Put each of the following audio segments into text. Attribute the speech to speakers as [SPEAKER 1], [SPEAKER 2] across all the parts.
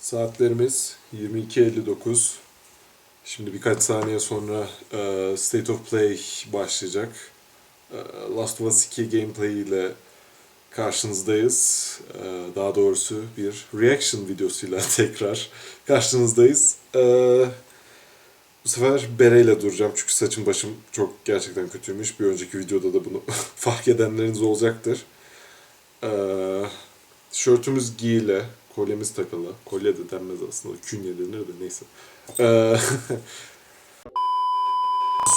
[SPEAKER 1] Saatlerimiz 22:59. Şimdi birkaç saniye sonra State of Play başlayacak. Last of Us 2 gameplay ile karşınızdayız. Daha doğrusu bir reaction videosuyla tekrar karşınızdayız. Bu sefer bereyle duracağım çünkü saçım başım çok gerçekten kötüymüş. Bir önceki videoda da bunu fark edenleriniz olacaktır. Tişörtümüz giyili, kolyemiz takılı. Kolye de denmez aslında, künye denir de neyse.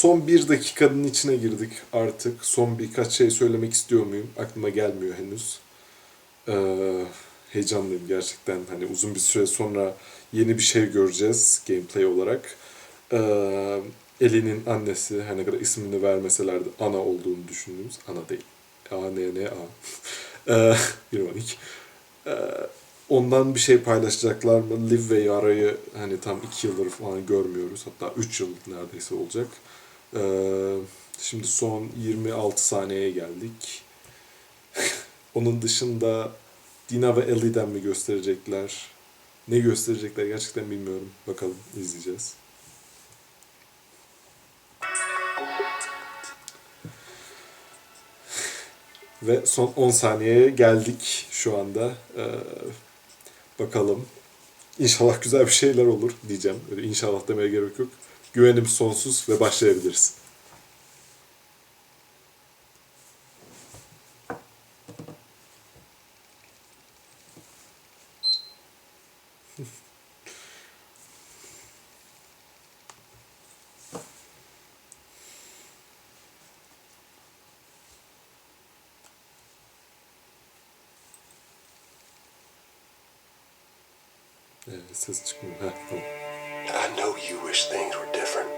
[SPEAKER 1] Son bir dakikanın içine girdik artık. Son birkaç şey söylemek istiyor muyum? Aklıma gelmiyor henüz. Heyecanlıyım gerçekten. Hani uzun bir süre sonra yeni bir şey göreceğiz gameplay olarak. Ellie'nin annesi, her ne kadar ismini vermeseler de ana olduğunu düşündüğümüz, ana değil. A-N-N-A. İronik. Ondan bir şey paylaşacaklar mı? Liv ve Yara'yı hani tam 2 yıldır falan görmüyoruz. Hatta 3 yıl neredeyse olacak. Şimdi son 26 saniyeye geldik. Onun dışında Dina ve Ellie'den mi gösterecekler? Ne gösterecekler gerçekten bilmiyorum. Bakalım, izleyeceğiz. Ve son 10 saniyeye geldik şu anda. Bakalım. İnşallah güzel bir şeyler olur diyeceğim. Öyle inşallah demeye gerek yok. Güvenim sonsuz ve başlayabiliriz. Ses çıkmıyor. Heh, tamam.
[SPEAKER 2] I know you wish things were different.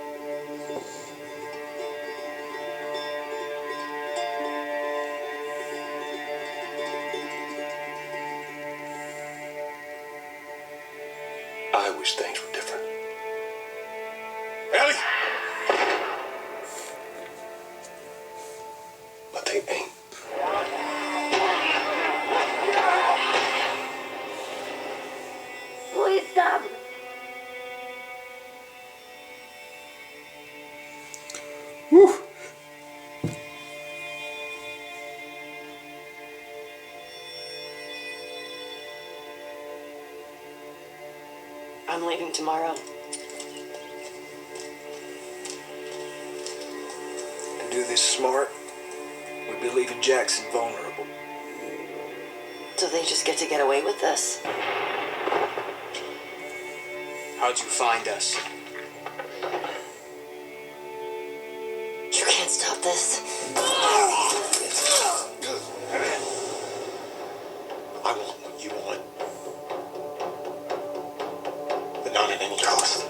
[SPEAKER 2] I wish things were different. Ellie! But they ain't.
[SPEAKER 3] Please stop.
[SPEAKER 4] I'm leaving tomorrow.
[SPEAKER 2] To do this smart, we'd be leaving Jackson vulnerable.
[SPEAKER 4] So they just get away with this?
[SPEAKER 5] How'd you find us?
[SPEAKER 4] You can't stop this.
[SPEAKER 2] I want what you want. But not at any cost.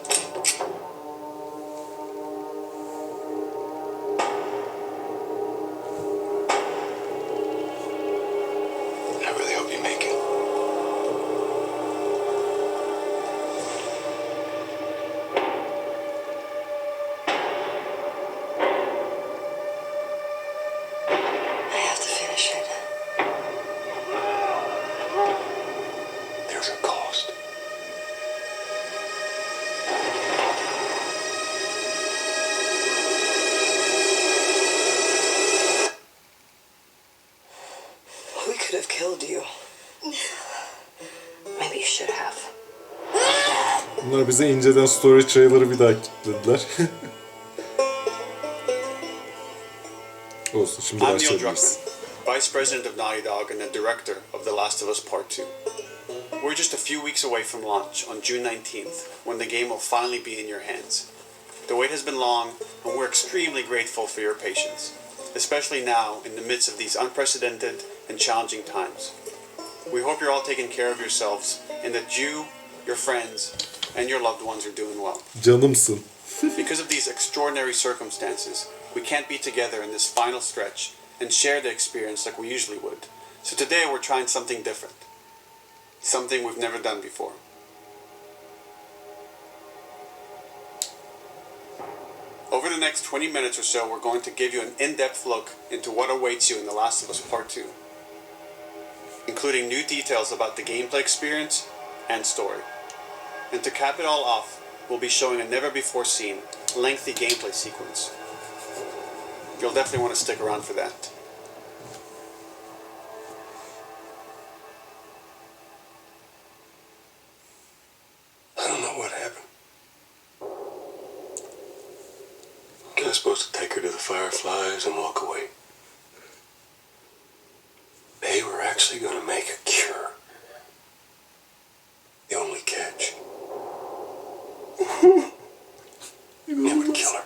[SPEAKER 2] I really hope you make it.
[SPEAKER 4] I have to finish it.
[SPEAKER 2] There's a cost.
[SPEAKER 4] We could have killed you. Maybe you should have.
[SPEAKER 1] Bunlar bize inceden story trailer'ı bir daha kilitlediler. Olsun, şimdi
[SPEAKER 5] I'm Neil
[SPEAKER 1] başlayabiliriz.
[SPEAKER 5] Druckmann, Vice President of Naughty Dog and the Director of The Last of Us Part 2. We're just a few weeks away from launch on June 19th, when the game will finally be in your hands. The wait has been long, and we're extremely grateful for your patience, especially now in the midst of these unprecedented and challenging times. We hope you're all taking care of yourselves and that you, your friends, and your loved ones are doing well.
[SPEAKER 1] Canımsın.
[SPEAKER 5] Because of these extraordinary circumstances, we can't be together in this final stretch and share the experience like we usually would. So today we're trying something different. Something we've never done before. Over the next 20 minutes or so, we're going to give you an in-depth look into what awaits you in The Last of Us Part 2, including new details about the gameplay experience and story. And to cap it all off, we'll be showing a never-before-seen, lengthy gameplay sequence. You'll definitely want to stick around for that.
[SPEAKER 3] I don't know what happened. I was supposed to take her to the fireflies and walk away. They were actually going to make a cure. The only catch. It would kill her.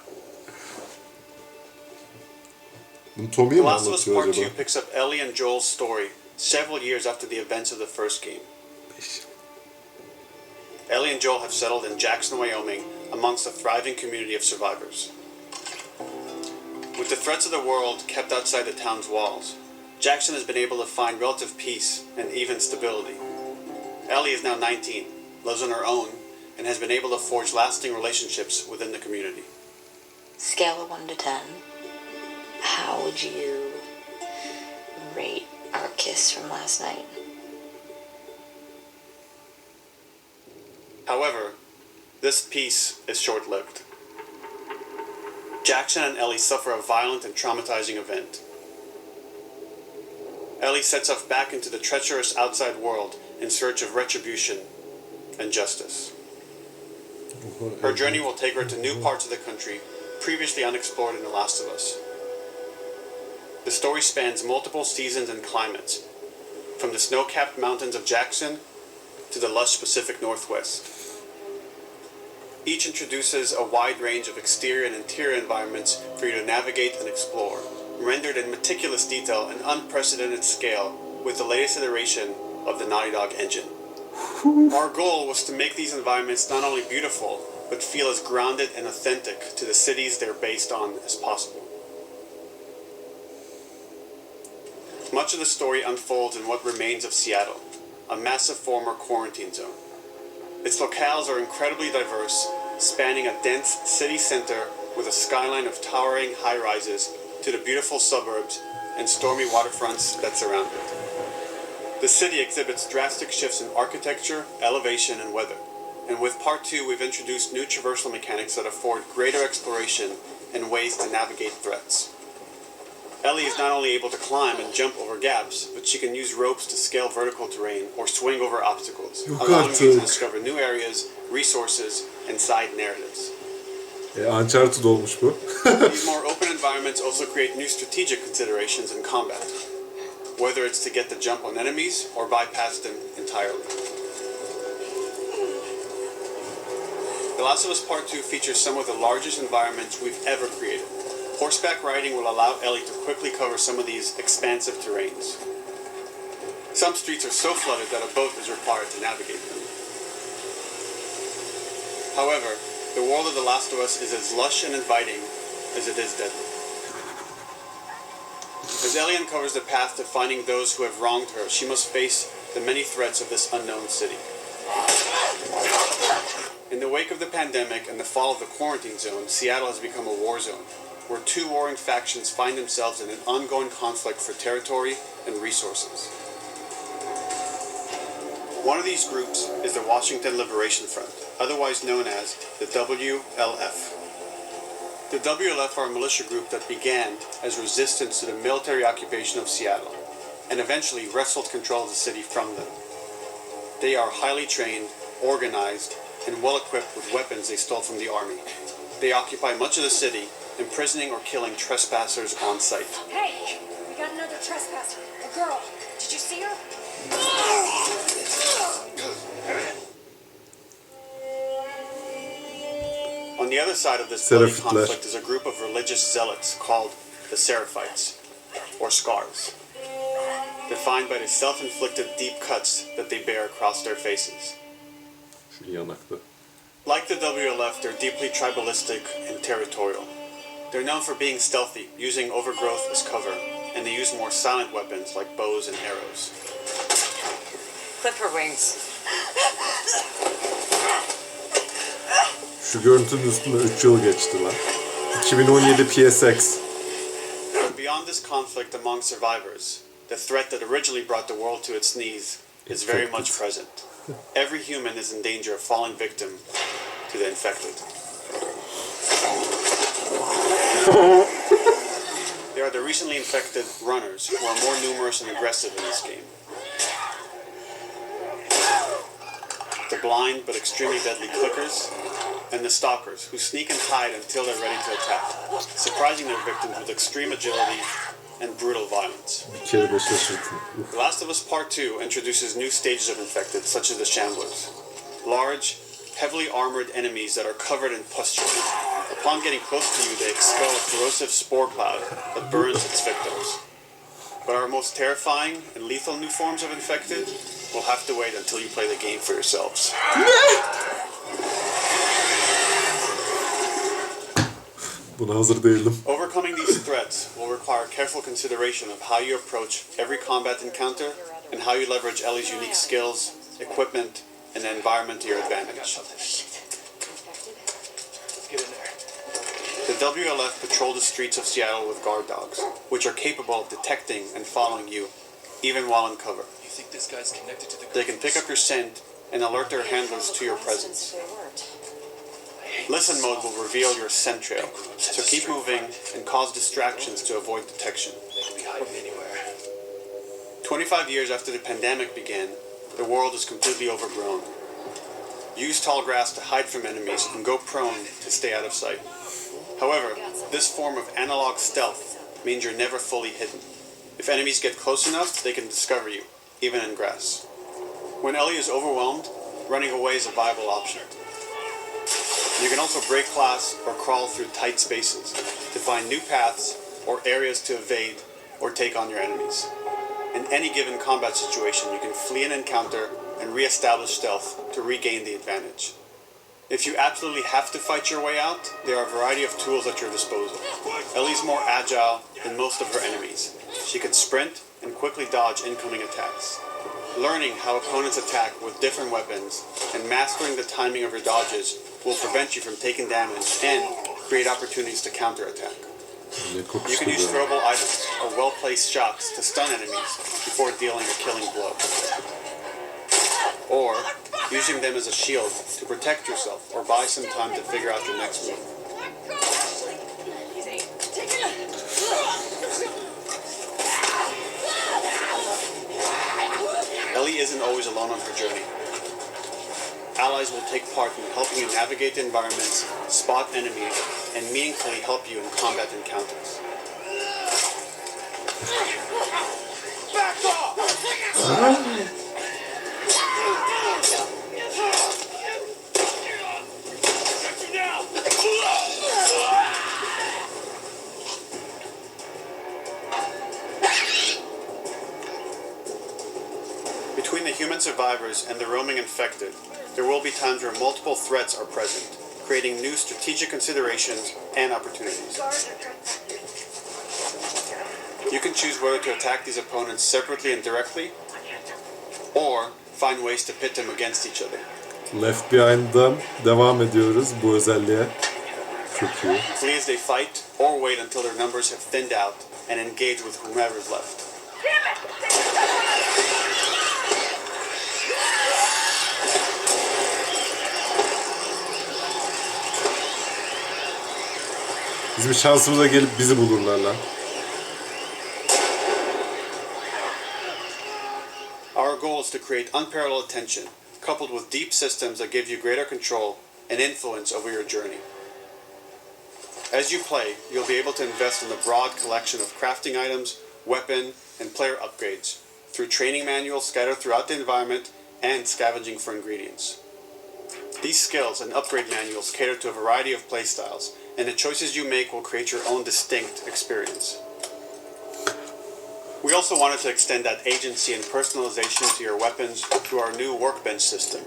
[SPEAKER 1] Bunu Tommy'ye
[SPEAKER 5] The
[SPEAKER 1] mi
[SPEAKER 5] Last of Us
[SPEAKER 1] anlatıyor
[SPEAKER 5] Part 2
[SPEAKER 1] acaba?
[SPEAKER 5] picks up Ellie and Joel's story several years after the events of the first game. Ellie and Joel have settled in Jackson, Wyoming, amongst a thriving community of survivors. With the threats of the world kept outside the town's walls, Jackson has been able to find relative peace and even stability. Ellie is now 19, lives on her own, and has been able to forge lasting relationships within the community.
[SPEAKER 4] Scale of 1 to 10. How would you rate our kiss from last night?
[SPEAKER 5] However, this peace is short-lived. Jackson and Ellie suffer a violent and traumatizing event. Ellie sets off back into the treacherous outside world in search of retribution and justice. Her journey will take her to new parts of the country previously unexplored in The Last of Us. The story spans multiple seasons and climates, from the snow-capped mountains of Jackson to the lush Pacific Northwest. Each introduces a wide range of exterior and interior environments for you to navigate and explore, rendered in meticulous detail and unprecedented scale with the latest iteration of the Naughty Dog engine. Our goal was to make these environments not only beautiful, but feel as grounded and authentic to the cities they're based on as possible. Much of the story unfolds in what remains of Seattle, a massive former quarantine zone. Its locales are incredibly diverse, spanning a dense city center with a skyline of towering high-rises to the beautiful suburbs and stormy waterfronts that surround it. The city exhibits drastic shifts in architecture, elevation, and weather. And with Part 2, we've introduced new traversal mechanics that afford greater exploration and ways to navigate threats. Ellie is not only able to climb and jump over gaps, but she can use ropes to scale vertical terrain or swing over obstacles, allowing you to discover new areas, resources, and side narratives.
[SPEAKER 1] Uncharted olmuş bu.
[SPEAKER 5] These more open environments also create new strategic considerations in combat, whether it's to get the jump on enemies or bypass them entirely. The Last of Us Part 2 features some of the largest environments we've ever created. Horseback riding will allow Ellie to quickly cover some of these expansive terrains. Some streets are so flooded that a boat is required to navigate them. However, the world of The Last of Us is as lush and inviting as it is deadly. As Ellie uncovers the path to finding those who have wronged her, she must face the many threats of this unknown city. In the wake of the pandemic and the fall of the quarantine zone, Seattle has become a war zone, where two warring factions find themselves in an ongoing conflict for territory and resources. One of these groups is the Washington Liberation Front, otherwise known as the WLF. The WLF are a militia group that began as resistance to the military occupation of Seattle, and eventually wrestled control of the city from them. They are highly trained, organized, and well-equipped with weapons they stole from the army. They occupy much of the city, imprisoning or killing trespassers on sight.
[SPEAKER 6] Hey, we got another trespasser. A girl. Did you see her?
[SPEAKER 5] On the other side of this bloody
[SPEAKER 1] Seraphitler.
[SPEAKER 5] conflict is a group of religious zealots called the Seraphites, or Scars, defined by the self-inflicted deep cuts that they bear across their faces.
[SPEAKER 1] Şu yanakta.
[SPEAKER 5] Like the WLF, they're deeply tribalistic and territorial. They're known for being stealthy, using overgrowth as cover, and they use more silent weapons like bows and arrows.
[SPEAKER 4] Clip her wings.
[SPEAKER 1] Şu görüntünün üstünde 3 yıl geçti lan. 2017 PSX.
[SPEAKER 5] But beyond this conflict among survivors, the threat that originally brought the world to its knees is very much present. Every human is in danger of falling victim to the infected. They are the recently infected runners who are more numerous and aggressive in this game. The blind but extremely deadly clickers, and the stalkers who sneak and hide until they're ready to attack, surprising their victims with extreme agility and brutal violence.
[SPEAKER 1] Bir kere de şaşırttın.
[SPEAKER 5] The Last of Us Part 2 introduces new stages of infected, such as the Shamblers. Large, heavily armored enemies that are covered in pustule. Upon getting close to you, they expel a corrosive spore cloud that burns its victims. But our most terrifying and lethal new forms of infected will have to wait until you play the game for yourselves.
[SPEAKER 1] Buna hazır değildim.
[SPEAKER 5] Overcoming these threats will require careful consideration of how you approach every combat encounter and how you leverage Ellie's unique skills, equipment, and the environment to your advantage.
[SPEAKER 3] Get in there.
[SPEAKER 5] The WLF patrol the streets of Seattle with guard dogs, which are capable of detecting and following you, even while in cover.
[SPEAKER 3] You think this guy's connected to the
[SPEAKER 5] They can pick up your scent and alert their handlers to your presence. Listen mode will reveal your scent trail, so keep moving and cause distractions to avoid detection.
[SPEAKER 3] They could be hiding anywhere.
[SPEAKER 5] 25 years after the pandemic began, the world is completely overgrown. Use tall grass to hide from enemies and go prone to stay out of sight. However, this form of analog stealth means you're never fully hidden. If enemies get close enough, they can discover you, even in grass. When Ellie is overwhelmed, running away is a viable option. You can also break glass or crawl through tight spaces to find new paths or areas to evade or take on your enemies. In any given combat situation, you can flee an encounter and re-establish stealth to regain the advantage. If you absolutely have to fight your way out, there are a variety of tools at your disposal. Ellie's more agile than most of her enemies. She can sprint and quickly dodge incoming attacks. Learning how opponents attack with different weapons and mastering the timing of your dodges will prevent you from taking damage and create opportunities to counterattack.
[SPEAKER 1] Ne
[SPEAKER 5] You can use throwable items or well-placed shots to stun enemies before dealing a killing blow. Or using them as a shield to protect yourself or buy some time to figure out your next move. Ellie isn't always alone on her journey. Allies will take part in helping you navigate the environments, spot enemies, and meaningfully help you in combat encounters. Back off! Between the human survivors and the roaming infected, there will be times where multiple threats are present, creating new strategic considerations and opportunities. You can choose whether to attack these opponents separately and directly, or find ways to pit them against each other.
[SPEAKER 1] Left Behind'dan devam ediyoruz bu özelliğe. Çok iyi.
[SPEAKER 5] Flee as they fight, or wait until their numbers have thinned out and engage with whomever's left.
[SPEAKER 1] Bizim şansımıza gelip bizi bulurlar lan.
[SPEAKER 5] Our goal is to create unparalleled tension, coupled with deep systems that give you greater control and influence over your journey. As you play, you'll be able to invest in the broad collection of crafting items, weapon, and player upgrades through training manuals scattered throughout the environment and scavenging for ingredients. These skills and upgrade manuals cater to a variety of playstyles, and the choices you make will create your own distinct experience. We also wanted to extend that agency and personalization to your weapons through our new workbench system.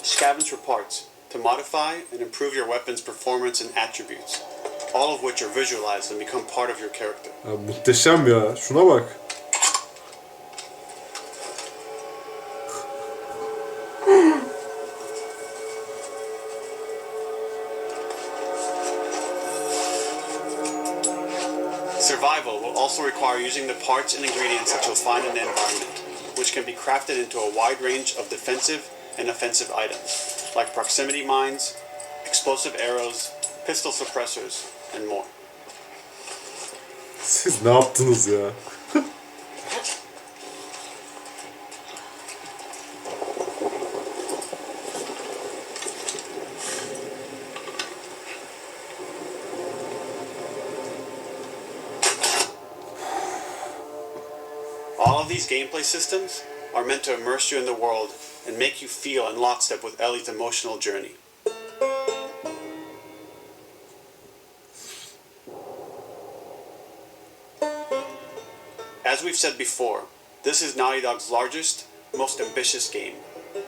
[SPEAKER 5] Scavenge for parts to modify and improve your weapon's performance and attributes, all of which are visualized and become part of your character.
[SPEAKER 1] Ya, muhteşem ya. Şuna bak.
[SPEAKER 5] Survival will also require using the parts and ingredients that you'll find in the environment. which can be crafted into a wide range of defensive and offensive items, like proximity mines, explosive arrows, pistol suppressors, and more.
[SPEAKER 1] Siz ne yaptınız ya?
[SPEAKER 5] All of these gameplay systems are meant to immerse you in the world and make you feel in lockstep with Ellie's emotional journey. As we've said before, this is Naughty Dog's largest, most ambitious game.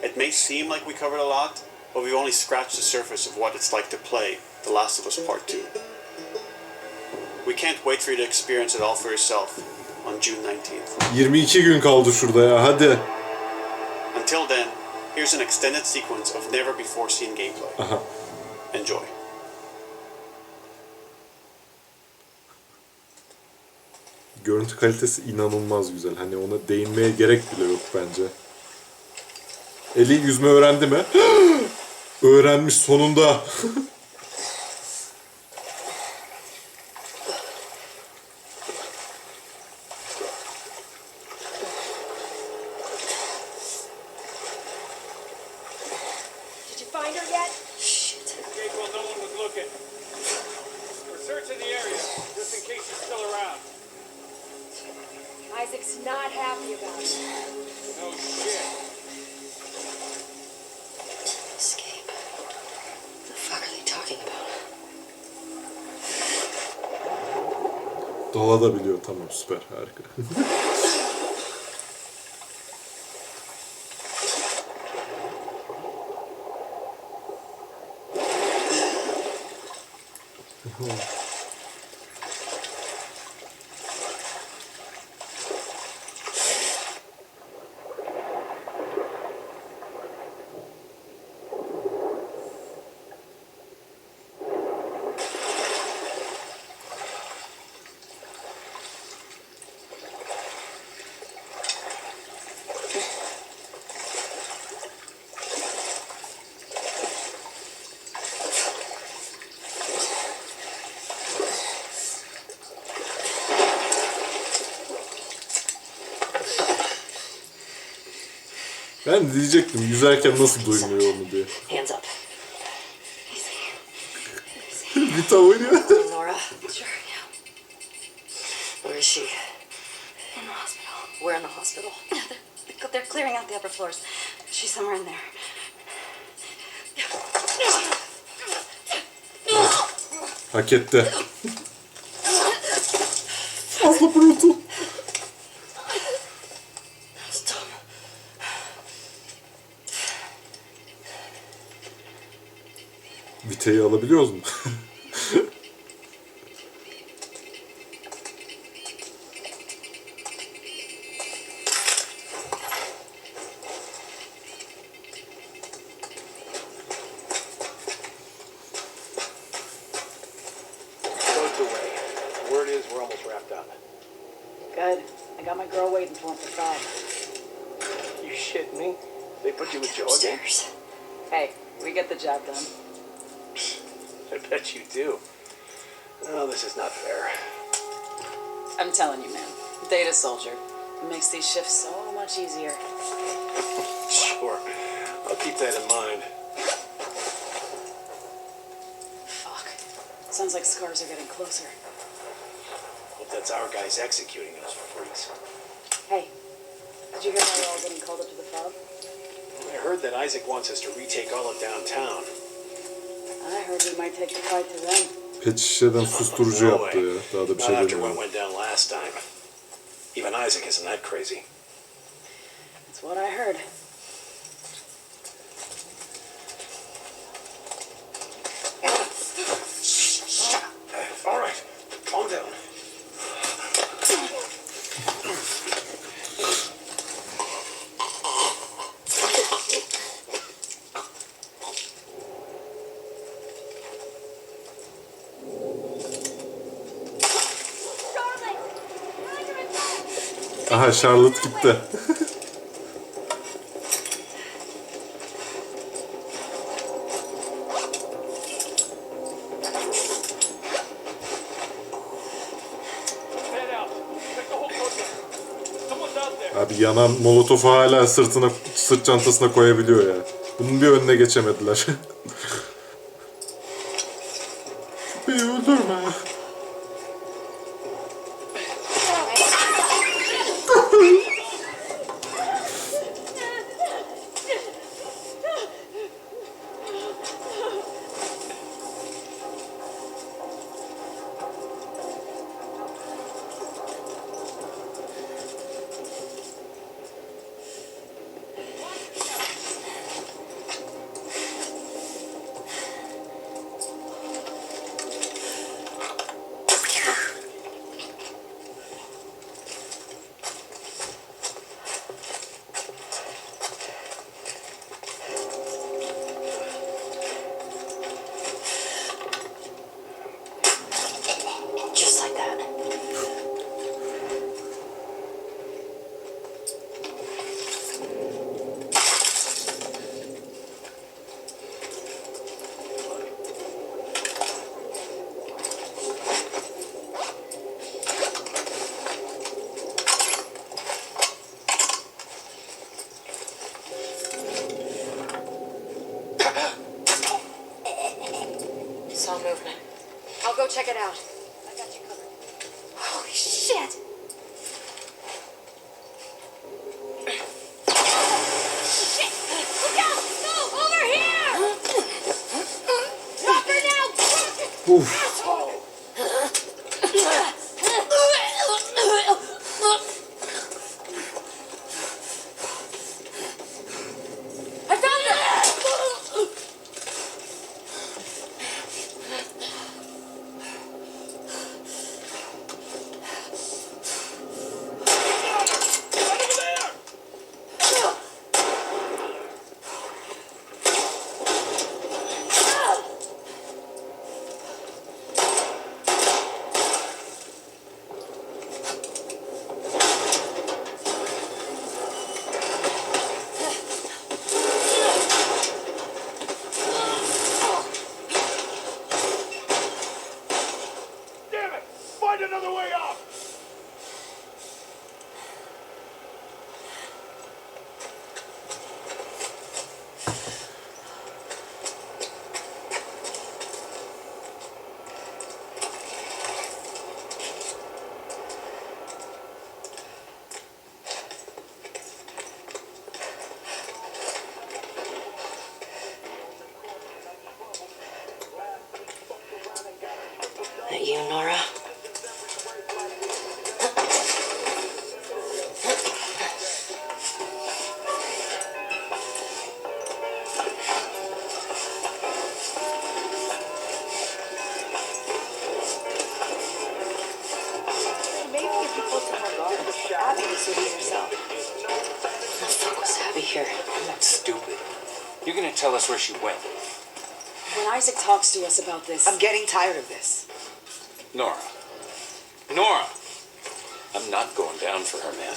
[SPEAKER 5] It may seem like we covered a lot, but we've only scratched the surface of what it's like to play The Last of Us Part 2. We can't wait for you to experience it all for yourself on June 19th.
[SPEAKER 1] 22 gün kaldı şurada ya, hadi.
[SPEAKER 5] Until then, here's an extended sequence of never before seen gameplay.
[SPEAKER 1] Aha.
[SPEAKER 5] Enjoy.
[SPEAKER 1] Görüntü kalitesi inanılmaz güzel. Hani ona değinmeye gerek bile yok bence. Ellie yüzme öğrendi mi? Öğrenmiş sonunda.
[SPEAKER 6] Did you find her yet?
[SPEAKER 4] Shit.
[SPEAKER 7] Okay, well, no one was looking. We're searching the area, just in case she's still around.
[SPEAKER 6] Isaac's not happy about it.
[SPEAKER 7] No shit.
[SPEAKER 4] Escape. What the fuck are they talking about?
[SPEAKER 1] Doğa da biliyor, tamam, süper, harika. Ben de diyecektim yüzerken nasıl duymuyor onu diye.
[SPEAKER 4] Hands up.
[SPEAKER 1] Bir oynuyor.
[SPEAKER 4] Laura? Sure, yeah. Where is she?
[SPEAKER 8] In the hospital.
[SPEAKER 4] Where in the hospital?
[SPEAKER 8] They're clearing out the upper floors. She's somewhere in there.
[SPEAKER 1] Hak etti. Fazla brutal.
[SPEAKER 4] Stop.
[SPEAKER 1] Viteyi alabiliyoruz mu?
[SPEAKER 2] Both away. Word is we're almost wrapped up.
[SPEAKER 9] Good. I got my girl waiting for him for 5.
[SPEAKER 2] You shitting me? They put you with Joe again?
[SPEAKER 4] Upstairs.
[SPEAKER 9] Hey, we get the job done.
[SPEAKER 2] I bet you do. Oh, this is not fair.
[SPEAKER 9] I'm telling you, man. Data soldier. It makes these shifts so much easier.
[SPEAKER 2] Sure. I'll keep that in mind.
[SPEAKER 9] Fuck. Sounds like scars are getting closer.
[SPEAKER 2] Hope that's our guys executing those freaks.
[SPEAKER 9] Hey, did you hear how we're all getting called up to the fob?
[SPEAKER 2] I heard that Isaac wants us to retake all of downtown.
[SPEAKER 9] I heard we might take the fight to them.
[SPEAKER 1] Pet şişeden susturucu
[SPEAKER 2] No
[SPEAKER 1] yaptı
[SPEAKER 2] way.
[SPEAKER 1] ya. Daha da bir
[SPEAKER 2] Not
[SPEAKER 1] şey
[SPEAKER 2] after what
[SPEAKER 1] demiyorum.
[SPEAKER 2] went down last time. Even Isaac isn't that crazy.
[SPEAKER 9] That's what I heard.
[SPEAKER 2] All right, calm down.
[SPEAKER 1] Aha, Charlotte gitti. yanan molotofu hala sırt çantasına koyabiliyor ya. Bunun bir önüne geçemediler. Beni öldürme.
[SPEAKER 4] Just like that. Saw movement.
[SPEAKER 6] I'll go check it out. I got you covered.
[SPEAKER 4] Holy shit!
[SPEAKER 6] Shit! Look out! No! Over here! Drop her now! Asshole! I found her!
[SPEAKER 7] Damn it! Find another way out!
[SPEAKER 4] That you, Nora?
[SPEAKER 8] Maybe if you put some more guard, Abby would be herself.
[SPEAKER 4] The fuck was Abby here?
[SPEAKER 10] I'm not stupid. You're gonna tell us where she went.
[SPEAKER 9] When Isaac talks to us about this,
[SPEAKER 2] I'm getting tired of this.
[SPEAKER 10] Nora. Nora! I'm not going down for her, man.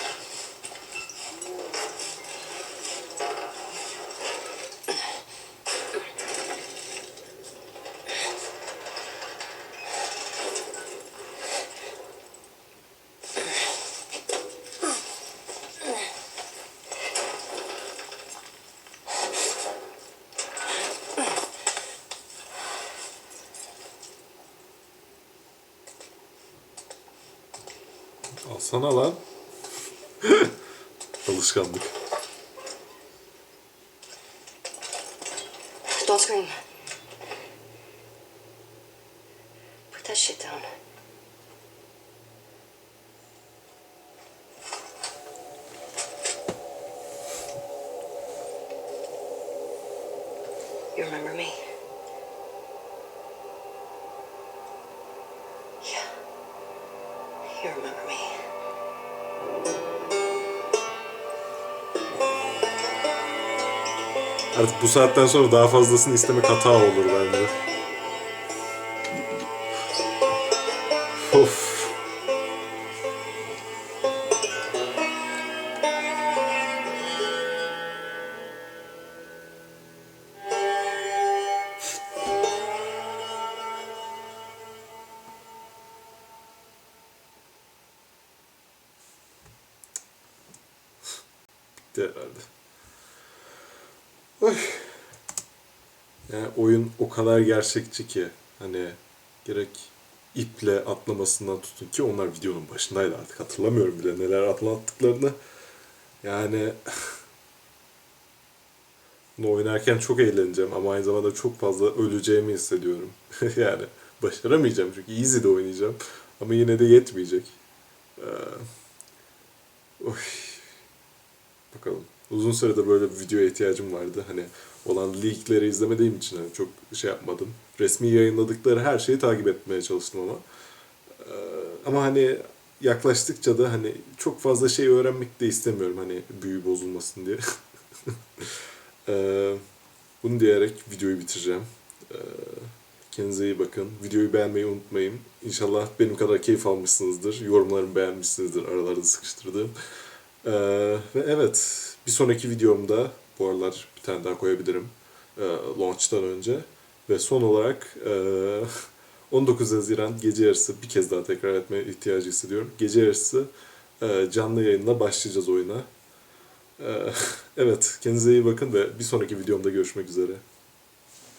[SPEAKER 1] Alsana lan. Alışkanlık.
[SPEAKER 4] Don't scream. Put that shit down. You remember me? Yeah. You remember me.
[SPEAKER 1] Artık bu saatten sonra daha fazlasını istemek hata olur bence. Of. bitti herhalde. Oy. Yani oyun o kadar gerçekçi ki hani gerek iple atlamasından tutun ki onlar videonun başındaydı artık hatırlamıyorum bile neler atlattıklarını. Yani bunu oynarken çok eğleneceğim ama aynı zamanda çok fazla öleceğimi hissediyorum. Yani başaramayacağım çünkü easy'de oynayacağım ama yine de yetmeyecek. Oy. Bakalım. Uzun süredir böyle bir videoya ihtiyacım vardı. Hani olan leakleri izlemediğim için hani çok şey yapmadım. Resmi yayınladıkları her şeyi takip etmeye çalıştım ama. Ama hani yaklaştıkça da hani çok fazla şey öğrenmek de istemiyorum hani büyü bozulmasın diye. Bunu diyerek videoyu bitireceğim. Kendinize iyi bakın. Videoyu beğenmeyi unutmayın. İnşallah benim kadar keyif almışsınızdır. Yorumlarımı beğenmişsinizdir aralarda sıkıştırdığım. Ve evet, bir sonraki videomda, bu aralar bir tane daha koyabilirim launch'tan önce. Ve son olarak 19 Haziran gece yarısı bir kez daha tekrar etmeye ihtiyacı hissediyorum. Gece yarısı canlı yayınla başlayacağız oyuna. Evet, kendinize iyi bakın ve bir sonraki videomda görüşmek üzere.